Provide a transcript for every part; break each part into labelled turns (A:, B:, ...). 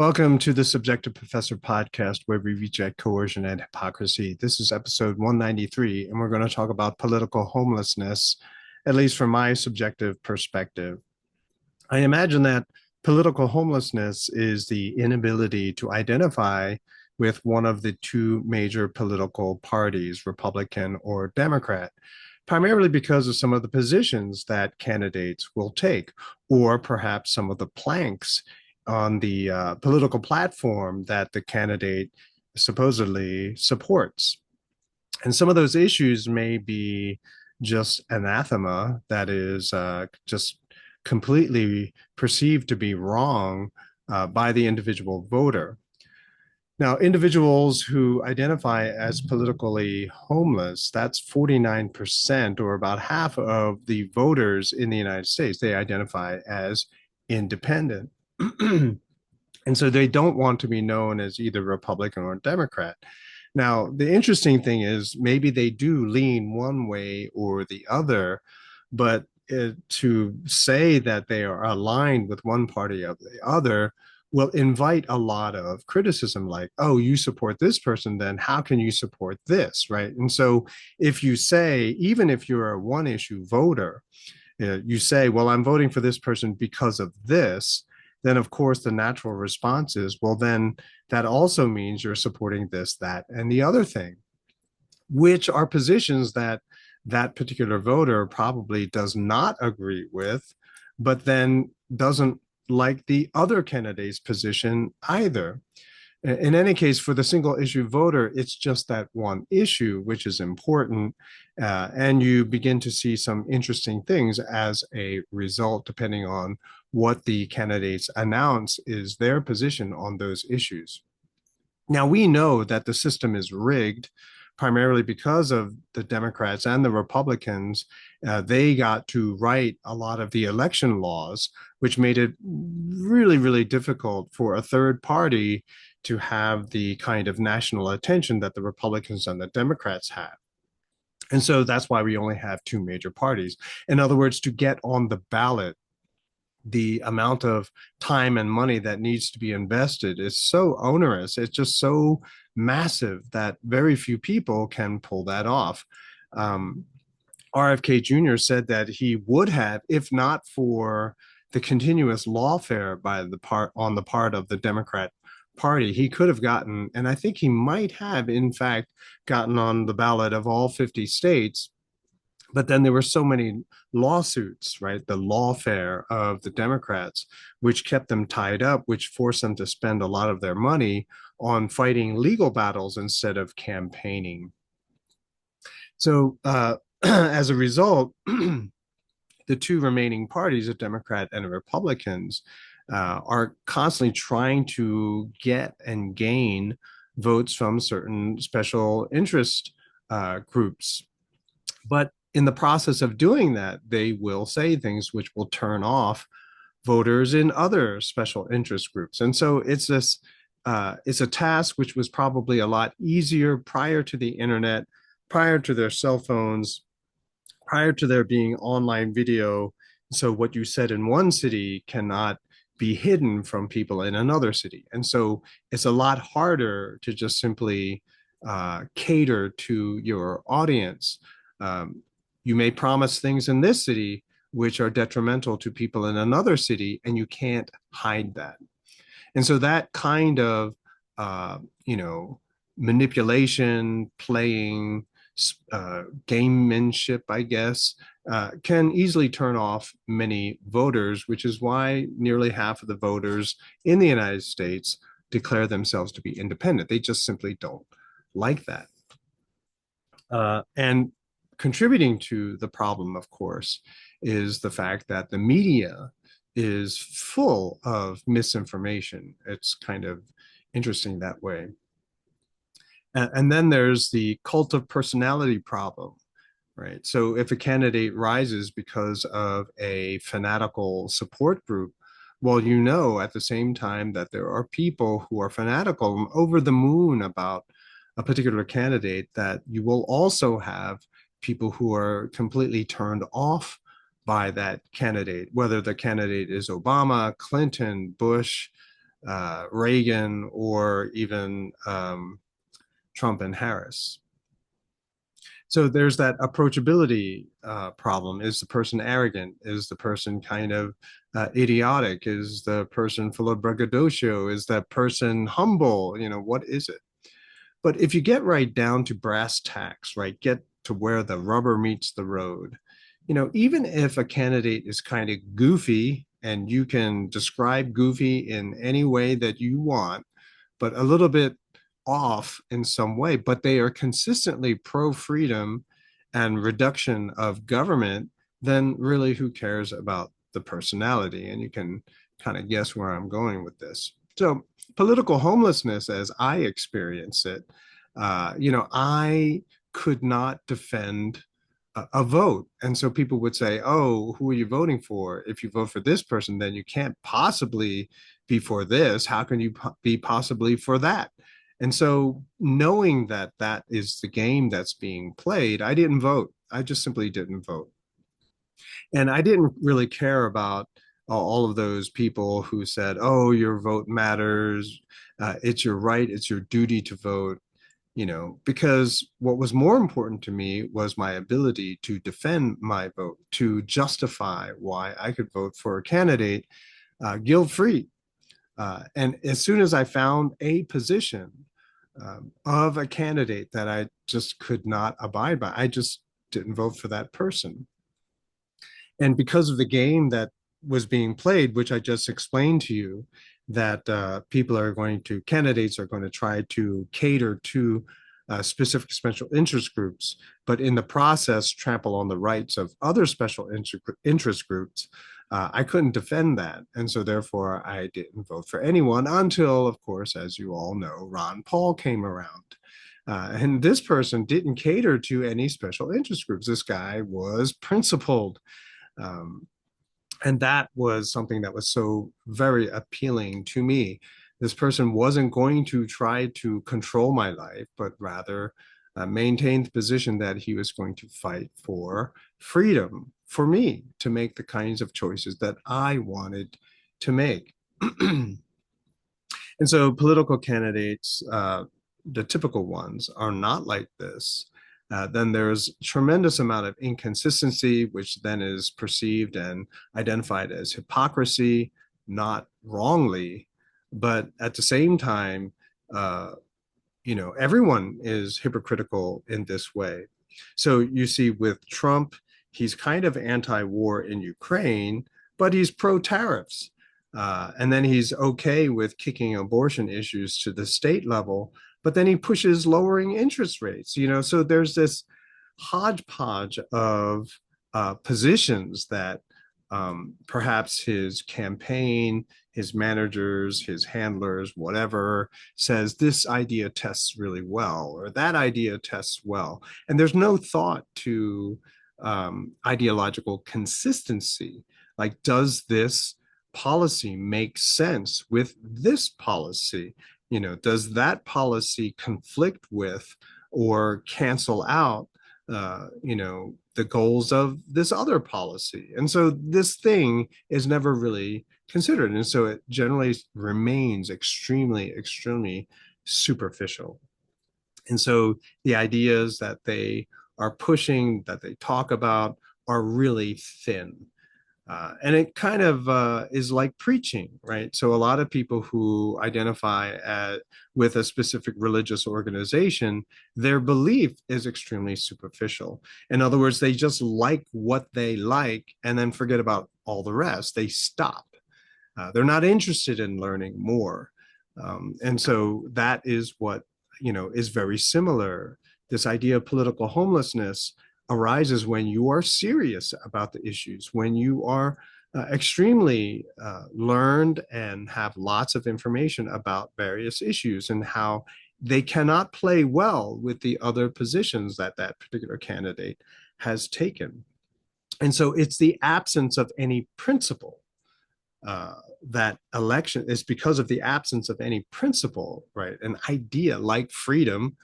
A: Welcome to the Subjective Professor podcast, where we reject coercion and hypocrisy. This is episode 193, and we're going to talk about political homelessness, at least from my subjective perspective. I imagine that political homelessness is the inability to identify with one of the two major political parties, Republican or Democrat, primarily because of some of the positions that candidates will take, or perhaps some of the planks on the political platform that the candidate supposedly supports. And some of those issues may be just anathema, that is just completely perceived to be wrong by the individual voter. Now, individuals who identify as politically homeless, that's 49%, or about half of the voters in the United States. They identify as independent. And so they don't want to be known as either Republican or Democrat. Now, the interesting thing is maybe they do lean one way or the other, but to say that they are aligned with one party or the other will invite a lot of criticism, like, oh, you support this person, then how can you support this, right? And so if you say, even if you're a one issue voter, you say, well, I'm voting for this person because of this, then of course the natural response is, well, then that also means you're supporting this, that, and the other thing, which are positions that that particular voter probably does not agree with, but then doesn't like the other candidate's position either. In any case, for the single issue voter, it's just that one issue, which is important. And you begin to see some interesting things as a result, depending on what the candidates announce is their position on those issues. Now, we know that the system is rigged primarily because of the Democrats and the Republicans. They got to write a lot of the election laws, which made it really, really difficult for a third party to have the kind of national attention that the Republicans and the Democrats have. And so that's why we only have two major parties. In other words, to get on the ballot, the amount of time and money that needs to be invested is so onerous. It's just so massive that very few people can pull that off. RFK Jr. said that he would have, if not for the continuous lawfare on the part of the Democrat Party, he could have gotten, and I think he might have, in fact, gotten on the ballot of all 50 states. But then there were so many lawsuits, right? The lawfare of the Democrats, which kept them tied up, which forced them to spend a lot of their money on fighting legal battles instead of campaigning. So as a result, the two remaining parties, a Democrat and a Republicans, are constantly trying to get and gain votes from certain special interest groups. But in the process of doing that, they will say things which will turn off voters in other special interest groups. And so it's a task which was probably a lot easier prior to the internet, prior to their cell phones, prior to there being online video. So what you said in one city cannot be hidden from people in another city. And so it's a lot harder to just simply cater to your audience. You may promise things in this city which are detrimental to people in another city, and you can't hide that. And so that kind of, manipulation, playing, gamemanship, I guess, can easily turn off many voters, which is why nearly half of the voters in the United States declare themselves to be independent. They just simply don't like that. And contributing to the problem, of course, is the fact that the media is full of misinformation. It's kind of interesting that way. And then there's the cult of personality problem, right? So if a candidate rises because of a fanatical support group, well, you know at the same time that there are people who are fanatical over the moon about a particular candidate, that you will also have people who are completely turned off by that candidate, whether the candidate is Obama, Clinton, Bush, Reagan or even Trump and Harris. So there's that approachability problem. Is the person arrogant? Is the person kind of idiotic? Is the person full of braggadocio? Is that person humble? What is it? But if you get right down to brass tacks, right, get to where the rubber meets the road, even if a candidate is kind of goofy and you can describe goofy in any way that you want, but a little bit off in some way, but they are consistently pro freedom and reduction of government, then really who cares about the personality? And you can kind of guess where I'm going with this. So, political homelessness, as I experience it, I could not defend a vote. And so people would say, oh, who are you voting for? If you vote for this person, then you can't possibly be for this. How can you be possibly for that? And so knowing that that is the game that's being played, I didn't vote. I just simply didn't vote. And I didn't really care about all of those people who said, oh, your vote matters. It's your right. It's your duty to vote, because what was more important to me was my ability to defend my vote, to justify why I could vote for a candidate guilt free. And as soon as I found a position of a candidate that I just could not abide by, I just didn't vote for that person. And because of the game that was being played, which I just explained to you, that candidates are going to try to cater to specific special interest groups, but in the process trample on the rights of other special interest groups. I couldn't defend that. And so therefore I didn't vote for anyone until, of course, as you all know, Ron Paul came around. And this person didn't cater to any special interest groups. This guy was principled. Um, and that was something that was so very appealing to me. This person wasn't going to try to control my life, but rather maintain the position that he was going to fight for freedom for me to make the kinds of choices that I wanted to make. And so political candidates, the typical ones, are not like this. Then there's a tremendous amount of inconsistency, which then is perceived and identified as hypocrisy, not wrongly, but at the same time, everyone is hypocritical in this way. So you see with Trump, he's kind of anti-war in Ukraine, but he's pro-tariffs. And then he's okay with kicking abortion issues to the state level, but then he pushes lowering interest rates. So there's this hodgepodge of positions that perhaps his campaign, his managers, his handlers, whatever, says this idea tests really well, or that idea tests well. And there's no thought to ideological consistency. Like, does this policy make sense with this policy? Does that policy conflict with or cancel out the goals of this other policy? And so this thing is never really considered. And so it generally remains extremely, extremely superficial. And so the ideas that they are pushing, that they talk about, are really thin. And it kind of is like preaching, right? So a lot of people who identify with a specific religious organization, their belief is extremely superficial. In other words, they just like what they like and then forget about all the rest. They stop. They're not interested in learning more. And so that is what, is very similar. This idea of political homelessness arises when you are serious about the issues, when you are extremely learned and have lots of information about various issues and how they cannot play well with the other positions that that particular candidate has taken. And so it's the absence of any principle. That election is because of the absence of any principle, right? An idea like freedom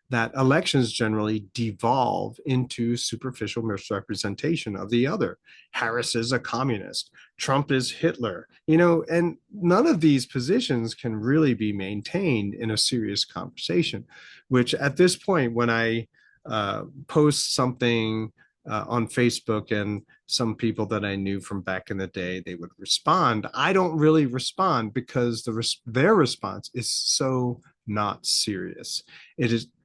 A: that elections generally devolve into superficial misrepresentation of the other. Harris is a communist. Trump is Hitler, and none of these positions can really be maintained in a serious conversation, which at this point, when I post something on Facebook, and some people that I knew from back in the day, they would respond. I don't really respond because their response is so not serious.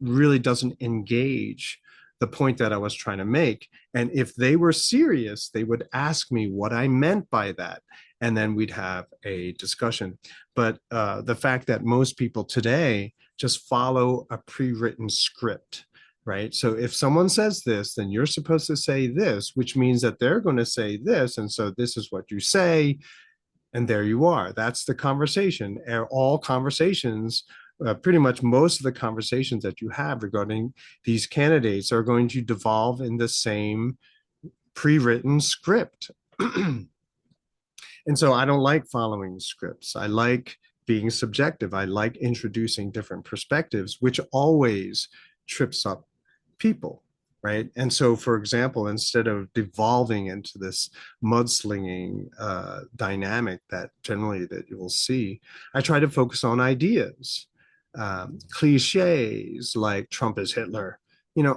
A: Really doesn't engage the point that I was trying to make. And if they were serious, they would ask me what I meant by that. And then we'd have a discussion. But the fact that most people today just follow a pre-written script, right? So if someone says this, then you're supposed to say this, which means that they're going to say this. And so this is what you say. And there you are. That's the conversation. All conversations, pretty much most of the conversations that you have regarding these candidates are going to devolve in the same pre-written script. And so I don't like following scripts. I like being subjective. I like introducing different perspectives, which always trips up people, right? And so, for example, instead of devolving into this mudslinging dynamic that generally that you will see, I try to focus on ideas. Cliches like Trump is Hitler,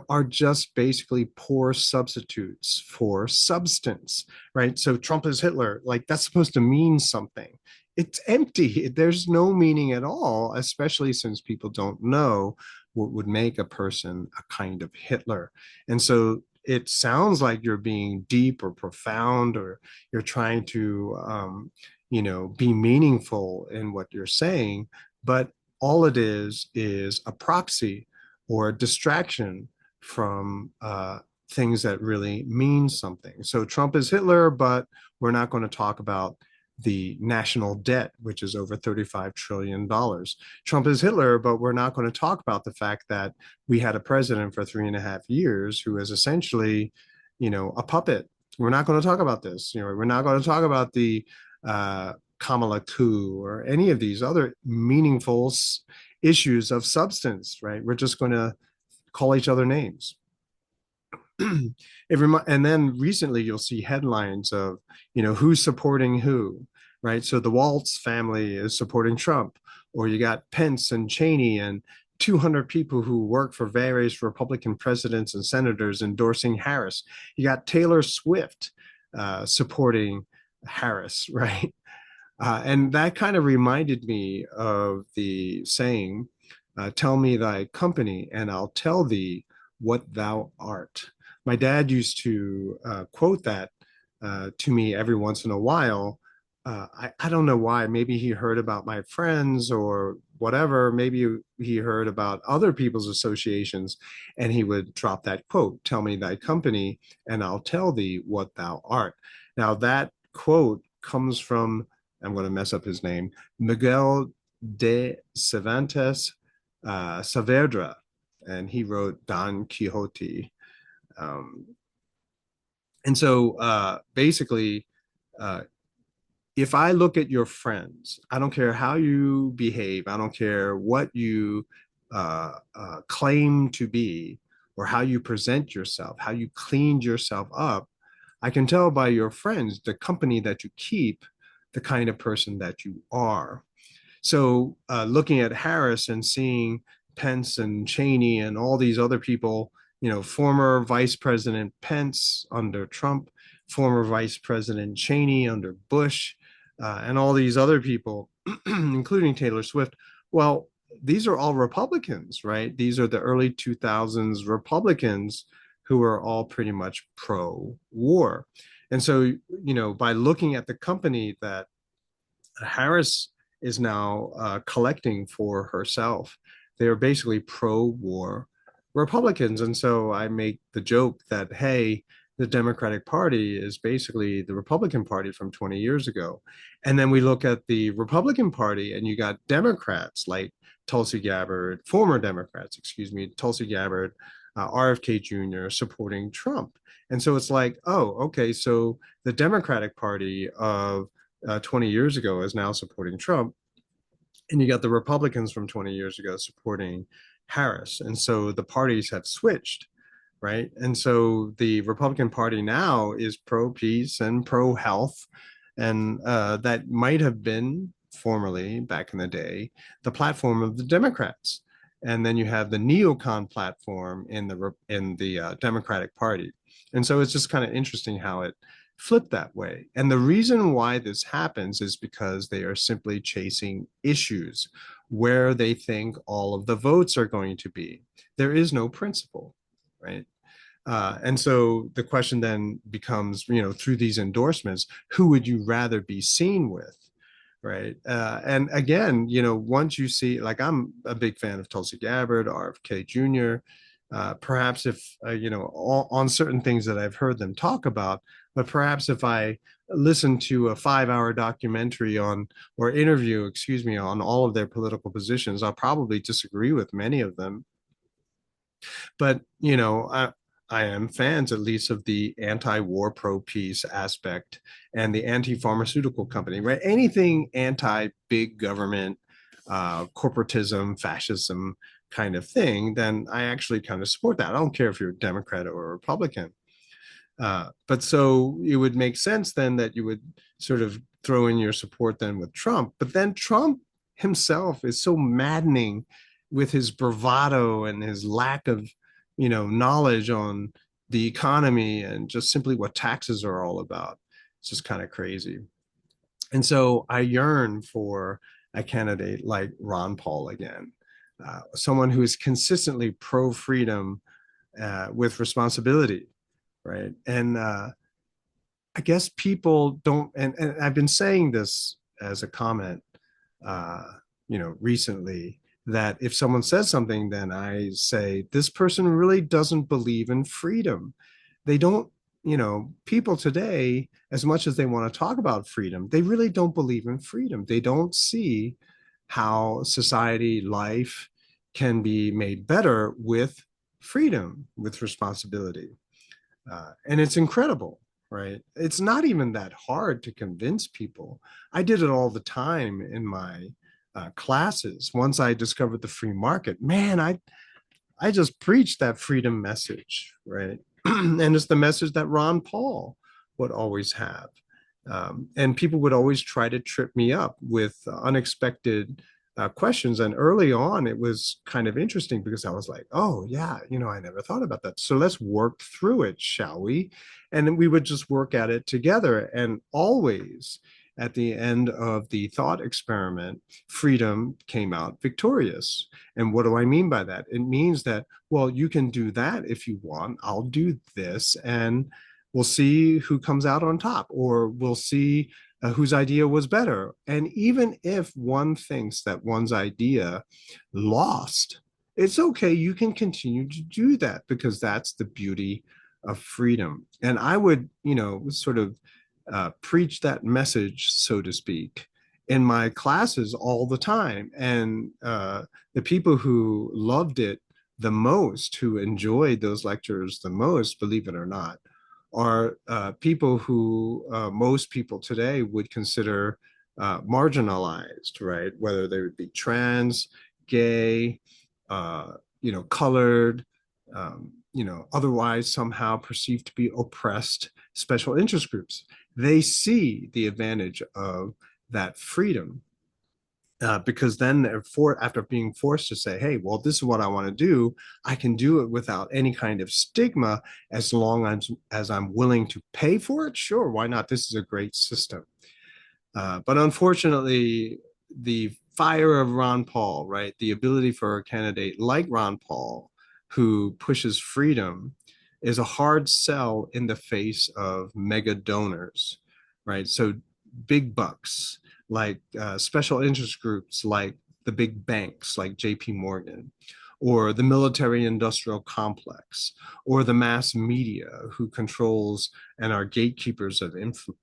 A: are just basically poor substitutes for substance, right? So Trump is Hitler, like that's supposed to mean something. It's empty. There's no meaning at all, especially since people don't know what would make a person a kind of Hitler. And so it sounds like you're being deep or profound, or you're trying to, be meaningful in what you're saying. But all it is a proxy or a distraction from things that really mean something. So Trump is Hitler, but we're not going to talk about the national debt, which is over $35 trillion. Trump is Hitler, but we're not going to talk about the fact that we had a president for 3.5 years who is essentially, a puppet. We're not going to talk about this. We're not going to talk about the Kamala coup or any of these other meaningful issues of substance, right? We're just going to call each other names. And then recently you'll see headlines of, who's supporting who, right? So the Waltz family is supporting Trump, or you got Pence and Cheney and 200 people who work for various Republican presidents and senators endorsing Harris. You got Taylor Swift supporting Harris, right? And that kind of reminded me of the saying, tell me thy company and I'll tell thee what thou art. My dad used to quote that to me every once in a while. I don't know why. Maybe he heard about my friends or whatever. Maybe he heard about other people's associations, and he would drop that quote, tell me thy company and I'll tell thee what thou art. Now that quote comes from, I'm going to mess up his name, Miguel de Cervantes Saavedra, and he wrote Don Quixote. And so basically, if I look at your friends, I don't care how you behave, I don't care what you claim to be, or how you present yourself, how you cleaned yourself up, I can tell by your friends, the company that you keep, the kind of person that you are. So looking at Harris and seeing Pence and Cheney and all these other people, former Vice President Pence under Trump, former Vice President Cheney under Bush, and all these other people, including Taylor Swift. Well, these are all Republicans, right? These are the early 2000s Republicans who are all pretty much pro-war. And so, by looking at the company that Harris is now collecting for herself, they are basically pro-war Republicans. And so I make the joke that, hey, the Democratic Party is basically the Republican Party from 20 years ago. And then we look at the Republican Party, and you got Democrats like Tulsi Gabbard, former Democrats, excuse me, Tulsi Gabbard, RFK Jr. supporting Trump. And so it's like, oh, okay, so the Democratic Party of 20 years ago is now supporting Trump. And you got the Republicans from 20 years ago supporting Harris. And so the parties have switched, right? And so the Republican Party now is pro peace and pro health. And that might have been formerly, back in the day, the platform of the Democrats. And then you have the neocon platform in the Democratic Party. And so it's just kind of interesting how it flipped that way. And the reason why this happens is because they are simply chasing issues where they think all of the votes are going to be. There is no principle, right? And so the question then becomes, through these endorsements, who would you rather be seen with? Right. And again, once you see, like, I'm a big fan of Tulsi Gabbard, RFK Jr., perhaps if, on certain things that I've heard them talk about, but perhaps if I listen to a 5 hour documentary or interview, excuse me, on all of their political positions, I'll probably disagree with many of them. But, I am fans, at least, of the anti-war, pro-peace aspect and the anti-pharmaceutical company, right? Anything anti-big government, corporatism, fascism kind of thing, then I actually kind of support that. I don't care if you're a Democrat or a Republican. But so it would make sense then that you would sort of throw in your support then with Trump. But then Trump himself is so maddening with his bravado and his lack of, knowledge on the economy and just simply what taxes are all about. It's just kind of crazy. And so I yearn for a candidate like Ron Paul again, someone who is consistently pro freedom with responsibility, right? And I guess people don't, and I've been saying this as a comment, uh, recently, that if someone says something, then I say, this person really doesn't believe in freedom. They don't, people today, as much as they want to talk about freedom, they really don't believe in freedom. They don't see how society, life can be made better with freedom, with responsibility. And it's incredible, right? It's not even that hard to convince people. I did it all the time in my classes. Once I discovered the free market, man, I just preached that freedom message, right? And it's the message that Ron Paul would always have. And people would always try to trip me up with unexpected questions. And early on, it was kind of interesting because I was like, oh, yeah, I never thought about that. So let's work through it, shall we? And then we would just work at it together. And always at the end of the thought experiment, freedom came out victorious. And what do I mean by that? It means that, well, you can do that if you want. I'll do this. And we'll see who comes out on top, or we'll see whose idea was better. And even if one thinks that one's idea lost, it's okay. You can continue to do that because that's the beauty of freedom. And I would, sort of preach that message, so to speak, in my classes all the time. And the people who loved it the most, who enjoyed those lectures the most, believe it or not, are people who most people today would consider marginalized, right? Whether they would be trans, gay, colored, otherwise somehow perceived to be oppressed, special interest groups. They see the advantage of that freedom. Because then after being forced to say, hey, well, this is what I want to do, I can do it without any kind of stigma as long as I'm willing to pay for it. Sure, why not? This is a great system. But unfortunately, the fire of Ron Paul, right? The ability for a candidate like Ron Paul, who pushes freedom, is a hard sell in the face of mega donors, right? So big bucks, like special interest groups, like the big banks, like JP Morgan, or the military industrial complex, or the mass media who controls and are gatekeepers of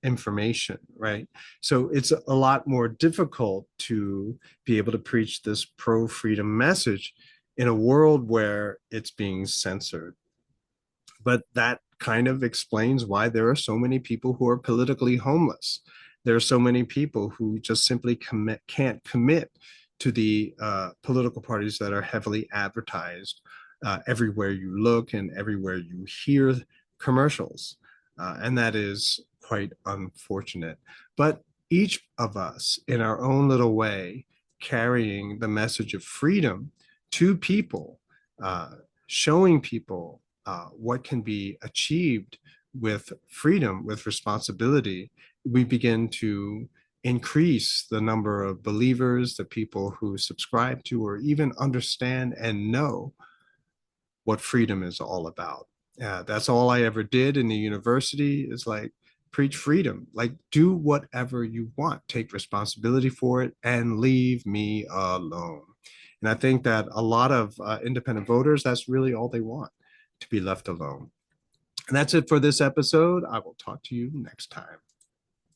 A: information, right? So it's a lot more difficult to be able to preach this pro-freedom message in a world where it's being censored. But that kind of explains why there are so many people who are politically homeless. There are so many people who just simply can't commit to the political parties that are heavily advertised everywhere you look and everywhere you hear commercials. And that is quite unfortunate. But each of us, in our own little way, carrying the message of freedom to people, uh, showing people what can be achieved with freedom, with responsibility, we begin to increase the number of believers, the people who subscribe to or even understand and know what freedom is all about. That's all I ever did in the university is like preach freedom, like do whatever you want, take responsibility for it, and leave me alone. And I think that a lot of independent voters, that's really all they want, to be left alone. And that's it for this episode. I will talk to you next time.